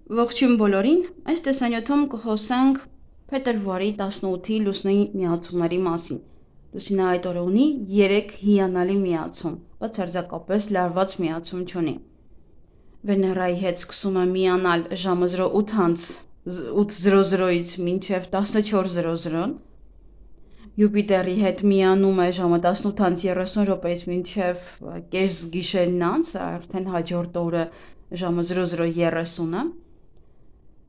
Ողջույն բոլորին, այս տեսանյութում կխոսենք փետրվարի 18-ի լուսնի միացումների մասին։ Լուսինը այդ օրը ունի 3 հիանալի միացում, բայց հերձակապես լարված միացում չունի։ Վեներայի հետ սկսում է միանալ ժամը 8:00-ից մինչև 14:00, Յուպիտերի հետ միանում է ժամը 18:30-ից մինչև կես գիշերն անց, արդեն հաջորդ օրը ժամը 00:30-ը,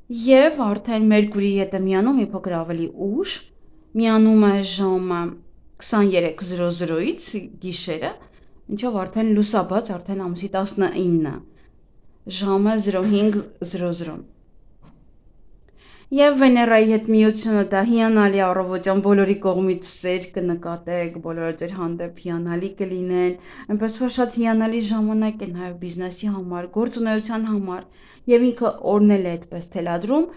եւ արդեն Մերկուրիի հետ է միանում մի փոքր ավելի ուշ, միանում է ժամը 23:00-ից գիշերը, մինչև արդեն լուսաբաց, արդեն ամսի 19-ը, ժամը 05:00։ Եվ Վեներայի հետ միությունը դա հիանալի առավոտյան բոլորի կողմից սեր կնկատեք, բոլորը ձեր հանդեպ հիանալի կլինեն, այնպես որ շատ հիանալի ժամանակ է նաև բիզնեսի համար, գործունեության համար, եւ ինքը օրն էլ է այդպես թելադրում,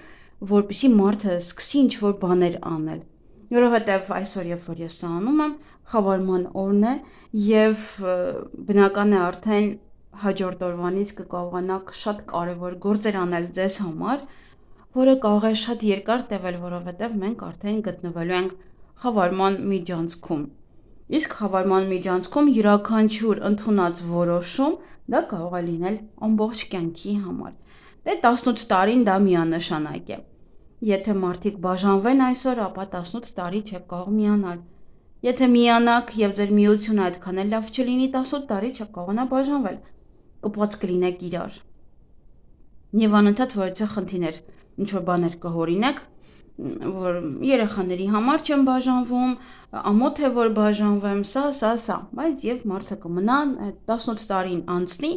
որպեսզի մարդը սկսի ինչ-որ բաներ անել։ Որովհետև այսօր, երբ որ ես սա անում եմ, խավարման օրն է եւ բնական է արդեն հաջորդ օրվանից կկարողանաք շատ կարևոր գործեր անել ձեզ համար, որը կարող է շատ երկար տևել, որովհետև մենք արդեն գտնվելու ենք խավարման միջանցքում։ Իսկ խավարման միջանցքում յուրաքանչյուր ընդունած որոշում դա կարող է լինել ամբողջ կյանքի համար։ Դե 18 տարին դա միանշանակ է։ Եթե մարդիկ բաժանվեն այսօր, ապա 18 տարի չեք կարող միանալ։ Եթե միանաք եւ ձեր միությունը այդքան էլ լավ չլինի, 18 տարի չեք կարողանա բաժանվել։ Կպած կլինեք իրար։ Եվ անընդհատ որ խնդիրներ ինչ-որ բաներ կհորինեք, որ երեխաների համար չեմ բաժանվում, ամոթ է որ բաժանվեմ, սա, բայց եւ մարդը կմնա 18 տարին անցնի,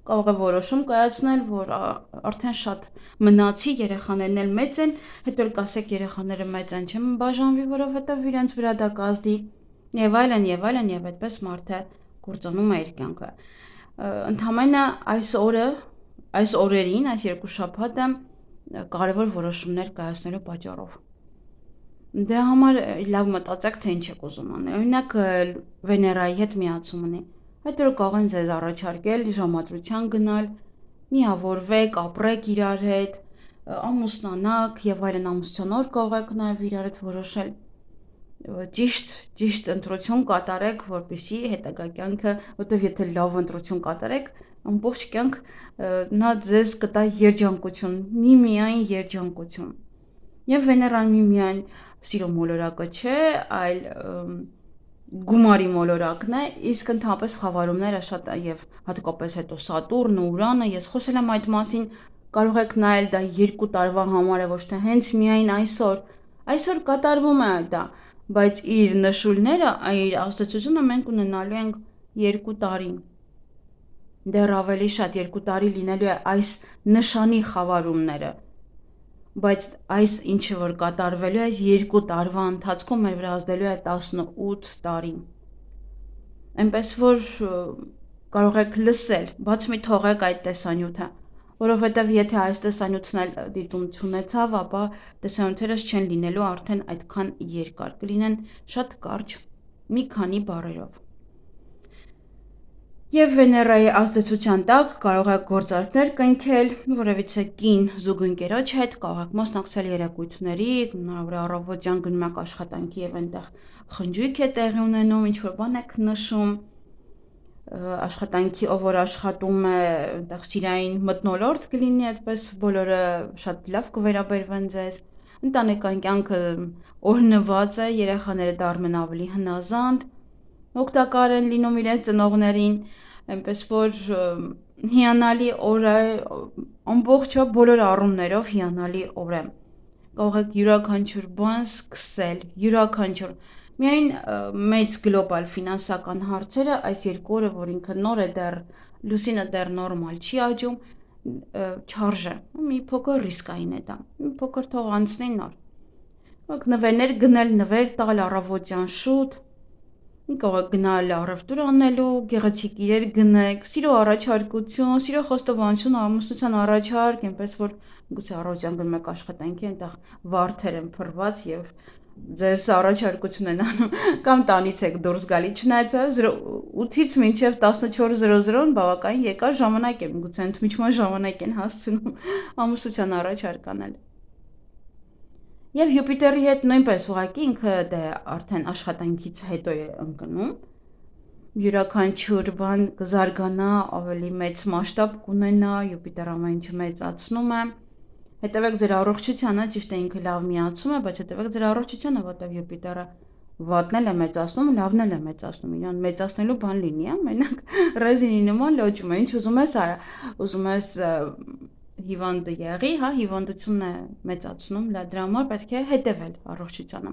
կարող է որոշում կայացնել, որ արդեն շատ մնացի, երեխաներն էլ մեծ են, հետո կասեք երեխաները մեծ են, չեմ բաժանվի, որովհետեւ իրենց վրա դա կազդի, եւ այլն, եւ այդպես մարդը կործանում է իր կյանքը։ Ընդհանրապես այս օրերին, այս երկու շաբաթը կարևոր որոշումներ կայացնելու պատճառով։ Դրա համար լավ մտածեք, թե ինչ եք ուզում անել։ Օրինակ Վեներայի հետ միացում ունի։ Հետո կարող են ձեզ առաջարկել ժամադրության գնալ, միավորվեք, ապրեք իրար հետ, ամուսնանաք եւ այլն, ամուսնության օր կարող եք նաեւ իրար հետ որոշել։ Ճիշտ ընտրություն կատարեք, որպեսզի հետագա կյանքը, որտեվ եթե լավ ընտրություն կատարեք, ամբողջ կյանք նա ձեզ կտա երջանկություն, միմիայն երջանկություն։ Եվ Վեներան միմիայն սիրո մոլորակը չէ, այլ գումարի մոլորակն է, իսկ ընդհանրապես խավարումները շատ եւ հատկապես հետո Սատուրնը, Ուրանը, ես խոսել եմ այդ մասին, կարող եք նայել դա 2 տարվա համար է, ոչ թե հենց միայն այսօր։ Այսօր կատարվում է դա, բայց իր նշույլները, իր ազդեցությունը մենք ունենալու ենք 2 տարի։ Դեռ ավելի շատ 2 տարի լինելու է այս նշանի խավարումները, բայց այս ինչը որ կատարվելու է 2 տարվա ընթացքում մեր վրա ազդելու է 18 տարի։ Այնպես որ կարող եք լսել, բաց մի թողեք այդ տեսանյութը, որովհետև եթե այս տեսանյութն էլ դիտում չունեցավ, ապա տեսանյութերս չեն լինելու արդեն այդքան երկար, կլինեն շատ կարճ, մի քանի բառերով։ Եվ Վեներայի ազդեցության տակ կարող եք գործարքներ կնքել, որևիցե կին զուգընկերոջ հետ, կարող եք մասնակցել երեկույթների, նոր առավոտյան գնում եք աշխատանքի եւ այնտեղ խնջույք է տեղի ունենում, ինչ որ բան եք նշում, աշխատանքի ով որ աշխատում է, այնտեղ սիրային մթնոլորտ կլինի, այդպես բոլորը շատ լավ կվերաբերվեն ձեզ։ Ընտանեկան կյանքը օրհնված է, երեխաները դառնում են ավելի հնազանդ, օգտակար են լինում իրենց ծնողներին, այնպես որ հիանալի օր է, ամբողջ բոլոր առումներով հիանալի օր է։ Կարող եք յուրաքանչյուր բան սկսել, յուրաքանչյուր միայն մեծ գլոբալ ֆինանսական հարցերը այս 2 օրը, որ ինքը նոր է դեռ, լուսինը դեռ նորմալ չի աճում, չարժե, մի փոքր ռիսկային է դա, մի փոքր թող անցնի նոր։ Եք նվերներ գնել, նվեր տալ առավոտյան շուտ, կարող եք գնալ առևտուր անելու, գեղեցիկ իրեր գնեք, սիրո առաջարկություն, սիրո խոստովանություն, ամուսնության առաջարկ, այնպես որ գուցե առավոտյան գնում եք աշխատանքի, այնտեղ վարդեր են փռված եւ ձեզ առաջարկություն են անում կամ տանից եք դուրս գալի, չնայած 8-ից մինչև 14:00-ն բավականին երկար ժամանակ է, գուցե ընդմիջման ժամանակ են հասցնում ամուսնության առաջարկ անել։ Եվ Յուպիտերի հետ նույնպես ուղղակի ինքը դե արդեն աշխատանքից հետո է ընկնում, յուրաքանչյուր բան կզարգանա, ավելի մեծ մասշտաբ կունենա, Յուպիտեր ամեն ինչը մեծացնում է։ Հետևեք ձեր առողջությանը, ճիշտ է ինքը լավ միացում է, բայց հետևեք ձեր առողջությանը, որտեղ Յուպիտերը վատն էլ է մեծացնում, լավն էլ է մեծացնում, իրան մեծացնելու բան լինի, մենակ ռեզինի նման լոճում է, ինչ ուզում ես արա, ուզում ես հիվանդ եղի, հա, հիվանդությունն է մեծացնում, դրա համար պետք է հետևել առողջությանը։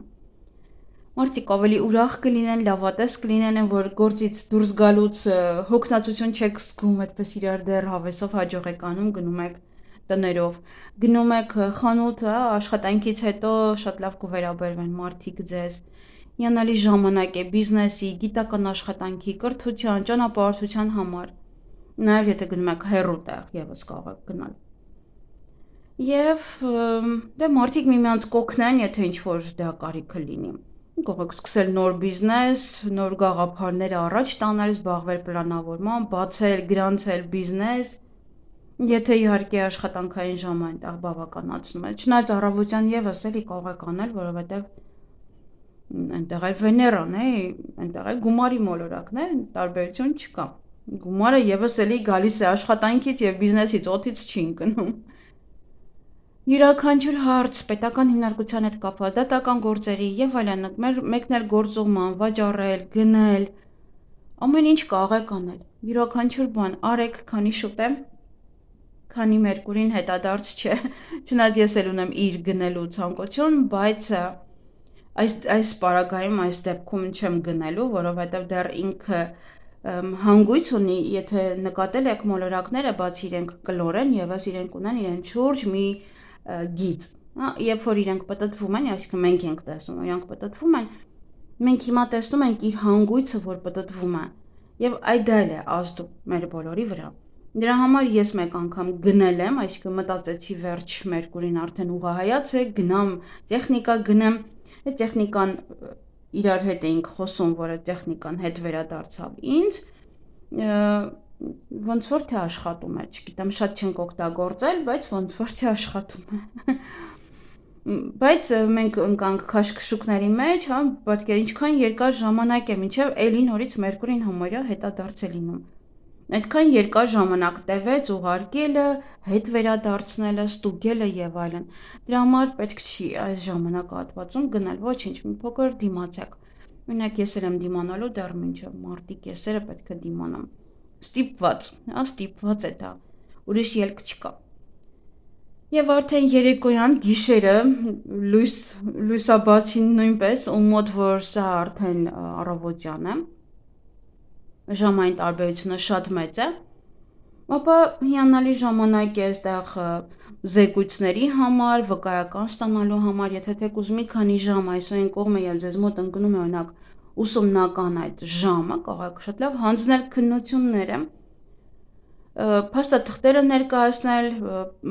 Մարդիկ ավելի ուրախ կլինեն, լավատես կլինեն, որ գործից դուրս գալուց հոգնածություն չեք զգում, այդպես իրար դեռ հավեսով հաջող եք անում, գնում եք տներով, գնում եք խանութ, աշխատանքից հետո շատ լավ կվերաբերվեն մարդիկ ձեզ, հիանալի ժամանակ է բիզնեսի, գիտական աշխատանքի, կրթության, ճանապարհորդության համար, նաև եթե գնում եք հեռու տեղ, եւս կարող եք գնալ։ Եվ դե մարդիկ միմյանց կօգնեն, եթե ինչ-որ դա կարիքը լինի։ Կարող եք սկսել նոր բիզնես, նոր գաղափարներ առաջ տանել, զբաղվել պլանավորման, բացել, գրանցել բիզնես, եթե իհարկե աշխատանքային ժամը այնտեղ բավականացնում է։ Չնայած առավոտյան եւս էլի կարող եք անել, որովհետեւ այնտեղ էլ Վեներան է, այնտեղ է գումարի մոլորակն է, տարբերություն չկա։ Գումարը եւս էլի գալիս է աշխատանքից եւ բիզնեսից, օդից չի ընկնում։ Յուրաքանչյուր հարց, պետական հիմնարկության հետ կապված, դատական գործերի եւ այլն, մեկնել գործուղման, վաճառել, գնել, ամեն ինչ կարող եք անել։ Յուրաքանչյուր բան արեք, քանի շուտ է, քանի Մերկուրին հետադարձ չէ։ Չնայած ես էլ ունեմ իր գնելու ցանկություն, բայց այս պարագայում, այս դեպքում չեմ գնելու, որովհետեւ դեռ ինքը հանգույց ունի, եթե նկատել եք մոլորակները, բացի իրենք կլոր են, եւս իրենք ունեն իրեն շուրջ մի գիծ, երբ որ իրենք պատտվում են, այսինքն մենք ենք տեսնում, իրենք պատտվում են, մենք հիմա տեսնում ենք իր հանգույցը, որ պատտվում է, եւ այդ էլ է ազդում մեր բոլորի վրա։ Դրա համար ես մեկ անգամ գնել եմ, այսինքն մտածեցի վերջ Մերկուրին արդեն ուղղահայաց է, գնամ տեխնիկա գնեմ, այդ տեխնիկան իրար հետ էինք խոսում, որ այդ տեխնիկան հետ վերադարձավ ինձ, ոնց որ թե աշխատում է, չգիտեմ, շատ չենք օգտագործել, բայց ոնց որ թե աշխատում է։ Բայց մենք ընկանք քաշքշուկների մեջ, հա, պատկեր ինչքան երկար ժամանակ է, մինչև էլի նորից Մերկուրին համարյա հետադարձ է լինում։ Այդքան երկար ժամանակ տևեց ուղարկելը, հետ վերադարձնելը, ստուգելը եւ այլն։ Դրա համար պետք չի այս ժամանակահատվածում գնել, ոչինչ, մի փոքր դիմացեք։ Մենակ ես եմ դիմանալու դեռ մինչև մարտի կեսերը պետք է դիմանամ։ Ստիպված, հա, ստիպված է դա։ Ուրիշ ելք չկա։ Եվ արդեն երեկոյան գիշերը լույսաբացին նույնպես, ում մոտ որ սա արդեն առավոտյան է, ժամային տարբերությունը շատ մեծ է, ապա հիանալի ժամանակ է այստեղ զեկույցների համար, վկայական ստանալու համար, եթե թեք ուզում մի քանի ժամ այսօրին կողմը եւ ձեզ մոտ ընկնում է օրինակ ուսումնական այդ ժամը, կարող եք շատ լավ հանձնել քննությունները, փաստաթղթերը ներկայացնել,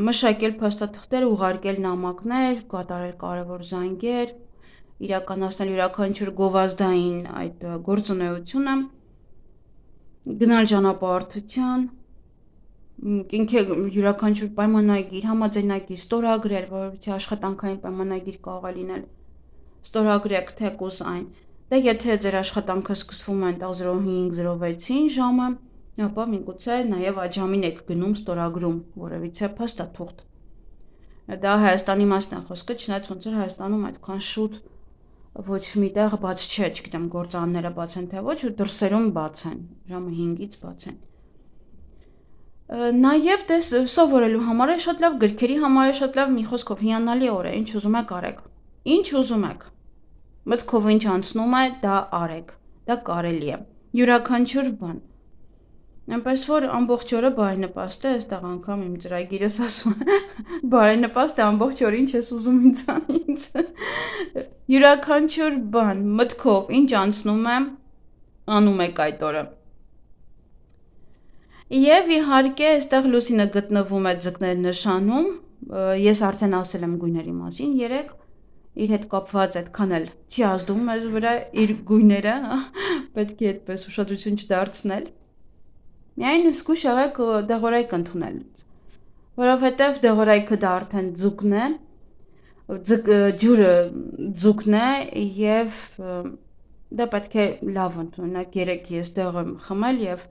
մշակել փաստաթղթերը, ուղարկել նամակներ, կատարել կարևոր զանգեր, իրականացնել յուրաքանչյուր գովազդային այդ գործունեությունը, գնալ ճանապարհորդության, ինքը յուրաքանչյուր պայմանագիր, համաձայնագիր ստորագրել, որովհետեւ աշխատանքային պայմանագիր կարող է լինել, ստորագրեք թեկուզ այն։ Դե եթե ձեր աշխատանքը սկսվում է այնտեղ 05:06-ին ժամը, ապա միգուցե նաև այդ ժամին եք գնում ստորագրում որևիցե փաստաթուղթ։ Դա Հայաստանի մասն է խոսքը, չնայած ոնց որ Հայաստանում այդքան շուտ ոչ միտեղ բաց չէ, չգիտեմ գործարանները բաց են թե ոչ, ու դրսերում բաց են, ժամը 5-ից բաց են։ Նաև դες սովորելու համար է շատ լավ, գրքերի համար է շատ լավ, մի խոսքով հիանալի օր է, ինչ ուզում եք արեք։ Ինչ ուզում եք։ Մտքով ինչ անցնում է, դա արեք։ Դա կարելի է։ Յուրաքանչյուր բան։ Այնպես որ ամբողջ օրը բարենպաստ է, այստեղ անգամ իմ ծրագիրս ասում է, բարենպաստ է ամբողջ օրը ինչ ես ուզում ինձ։ Յուրաքանչյուր բան, մտքով ինչ անցնում է, անում եք այդ օրը։ Եվ իհարկե այստեղ լուսինը գտնվում է ձկներ նշանում, ես արդեն ասել եմ գույների մասին 3, իր հետ կապված այդքան էլ չի ազդում մեզ վրա իր գույները, պետք է այդպես ուշադրություն չդարձնել։ Միայն զգույշ եղեք դեղորայք ընդունել, որովհետև դեղորայքը դա արդեն ձուկն է, ջուրը ձուկն է եւ դա պետք է լավ ընդունեք, երեք ես դեղ եմ խմել եւ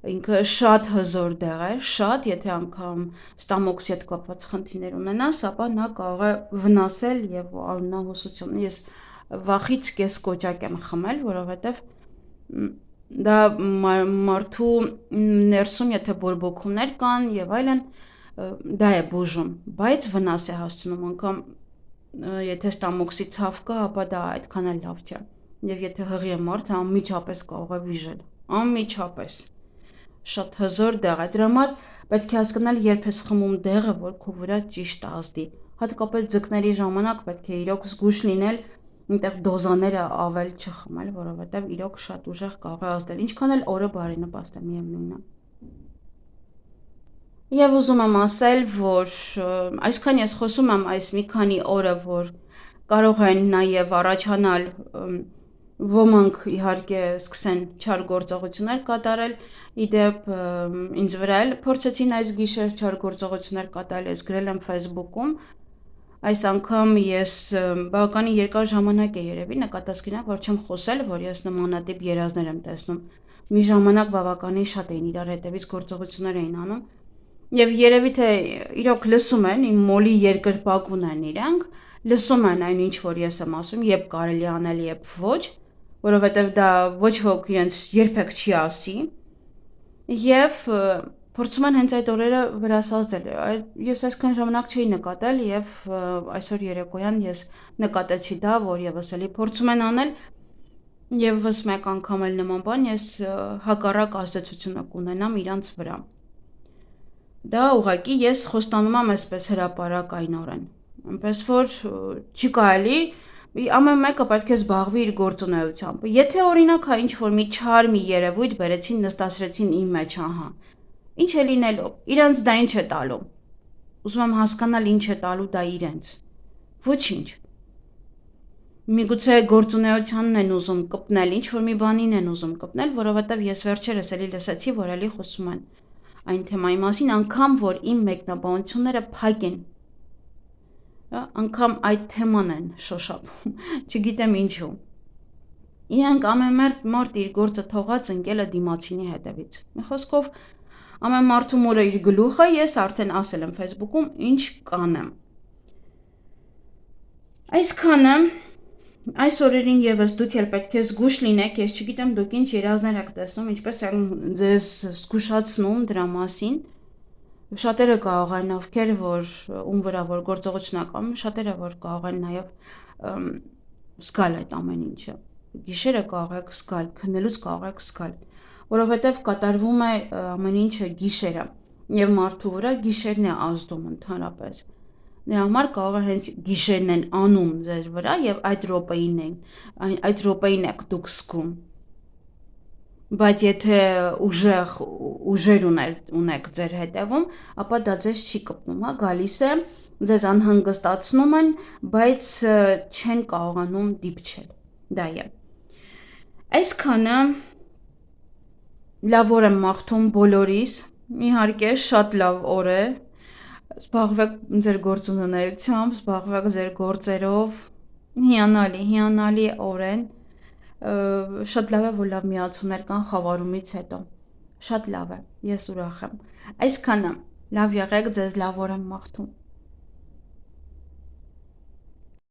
ինքը շատ հզոր դեղ է, շատ, եթե անգամ ստամոքսի հետ կապված խնդիրներ ունենաս, ապա նա կարող է վնասել եւ արյունահոսություն։ Ես վախից կես կոճակ եմ խմել, որովհետեւ դա մարդու ներսում եթե բորբոքումներ կան եւ այլն, դա է բուժում, բայց վնաս է հասցնում, անգամ եթե ստամոքսի ցավ կա, ապա դա այդքան էլ լավ չէ։ Եվ եթե հղի է մարդը, անմիջապես կարող է վիժել, անմիջապես։ Շատ հզոր դեղ է, դրա համար պետք է հասկանալ երբ ես խմում դեղը, որ քո վրա ճիշտ ազդի։ Հատկապես ձկների ժամանակ պետք է իրոք զգույշ լինել, այնտեղ դոզաները ավել չխմել, որովհետև իրոք շատ ուժեղ կարող է ազդել, ինչքան էլ օրը բարենպաստ է միևնույնն է։ Եվ ուզում եմ ասել, որ այսքան ես խոսում եմ այս մի քանի օրը, որ կարող են նաև առաջանալ ոմանք իհարկե սկսեն չար գործողություններ կատարել, իդեպ ինձ վրա էլ փորձեցին այս գիշեր չար գործողություններ կատարել, ես գրել եմ Facebook-ում, այս անգամ ես բավականին երկար ժամանակ է երևի նկատած կինակ, որ չեմ խոսել, որ ես նմանատիպ երազներ եմ տեսնում, մի ժամանակ բավականին շատ էին իրար հետևից գործողություններ էին անում, եւ երևի թե իրոք լսում են, իմ մոլի երկրպագուն են իրանք, լսում են այն ինչ որ ես եմ ասում, երբ կարելի անել, երբ ոչ, որովհետև դա ոչ ոք իրենց երբեք չի ասի եւ փորձում են հենց այդ օրերը վրասազդել։ Ես այսքան ժամանակ չէի նկատել եւ այսօր երեկոյան ես նկատեցի դա, որ եւս էլի փորձում են անել եւս մեկ անգամ էլ նման բան ես հակառակ ազդեցությունը կունենամ իրանց վրա։ Դա ուղղակի ես խոստանում եմ այսպես հրապարակայնորեն։ Այնպես որ չի կարելի ամեն մեկը պետք է զբաղվի իր գործունեությամբ։ Եթե օրինակ հա ինչ որ մի չար մի երևույթ բերեցին, նստացրեցին իմ մեջ, ահա։ Ինչ է լինելու։ Իրանց դա ինչ է տալու։ Ուզում եմ հասկանալ ինչ է տալու դա իրենց։ Ոչինչ։ Միգուցե գործունեությանն են ուզում կպնել, ինչ որ մի բանին են ուզում կպնել, որովհետև ես վերջերս էլի լսեցի, որ էլի խոսում են այն թեմայի մասին, անգամ որ իմ մեկնաբանությունները փակ են։ Անգամ այդ թեման են շոշափում, չգիտեմ ինչու։ Իրանք ամեն մարդ իր գործը թողած ընկել է դիմացինի հետևից։ Մի խոսքով ամեն մարդու մորը իր գլուխը, ես արդեն ասել եմ Facebook-ում, ինչ կանեմ։ Այսքանը այս օրերին եւս դուք էլ պետք է զգույշ լինեք, ես չգիտեմ դուք ինչ երազներ եք տեսնում, ինչպես են ձեզ զգուշացնում դրա մասին։ Շատերը կարող են ովքեր որ ում վրա որ գործողություն ակամ, շատերը որ կարող են նաև զգալ այդ ամեն ինչը։ Գիշերը կարող եք զգալ, քնելուց կարող եք զգալ, որովհետև կատարվում է ամեն ինչը գիշերը եւ մարդու վրա գիշերն է ազդում ընդհանրապես։ Նրա համար կարող է հենց գիշերն են անում ձեր վրա եւ այդ րոպեին եք դուք զգում։ Բայց եթե ուժեր ունեք ձեր հետևում, ապա դա ձեզ չի կպնում, հա, գալիս է, ձեզ անհանգստացնում են, բայց չեն կարողանում դիպչել։ Դա է։ Այսքանը լավ օր եմ մաղթում բոլորիս, իհարկե շատ լավ օր է, զբաղվեք ձեր գործունեությամբ, զբաղվեք ձեր գործերով, հիանալի օր են, շատ լավ է, որ լավ միացումներ կան խավարումից հետո, շատ լավ է, ես ուրախ եմ, այսքանը լավ եղեք, ձեզ լավ օր եմ մաղթում։